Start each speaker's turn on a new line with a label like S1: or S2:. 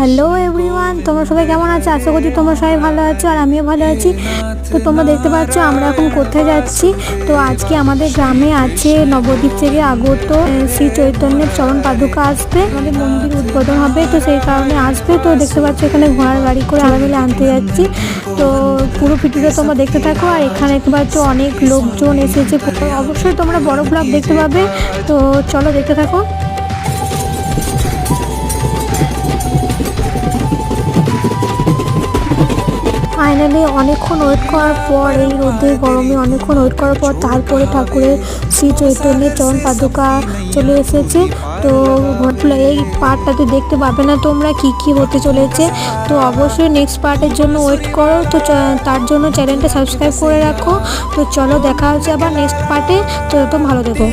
S1: Hello everyone, তোমরা সবাই কেমন আছো? আশা করছি তোমরা সবাই ভালো আছো আর আমিও ভালো আছি। তো তোমরা দেখতে পাচ্ছ আমরা এখন কোথায় যাচ্ছি। তো আজকে আমাদের গ্রামে আছে নবদ্বীপ থেকে আগত শ্রী চৈতন্যের চরণ পাদুকা আসবে, আমাদের মন্দির উদ্বোধন হবে, তো সেই কারণে আসবে। তো দেখতে পাচ্ছ এখানে ঘোড়ার গাড়ি করে আমরা মিলে আনতে যাচ্ছি। তো পুরো ভিডিওটা তোমরা দেখতে থাকো। আর এখানে দেখতে পাচ্ছ অনেক লোকজন এসেছে, অবশ্যই তোমরা বড় ব্লগ দেখতে পাবে। তো চলো দেখতে থাকো। ফাইনালি অনেকক্ষণ ওয়েট করার পর, এই রোদে গরমে অনেকক্ষণ ওয়েট করার পর তারপরে ঠাকুরের শ্রী চৈতন্যের চরণ পাদুকা চলে এসেছে। তো এই পার্টটাতে দেখতে পাবে না তোমরা কি কি হতে চলেছে। তো অবশ্যই নেক্সট পার্টের জন্য ওয়েট করো। তো তার জন্য চ্যানেলটা সাবস্ক্রাইব করে রাখো। তো চলো দেখা হচ্ছে আবার নেক্সট পার্টে। তো ভালো থেকো।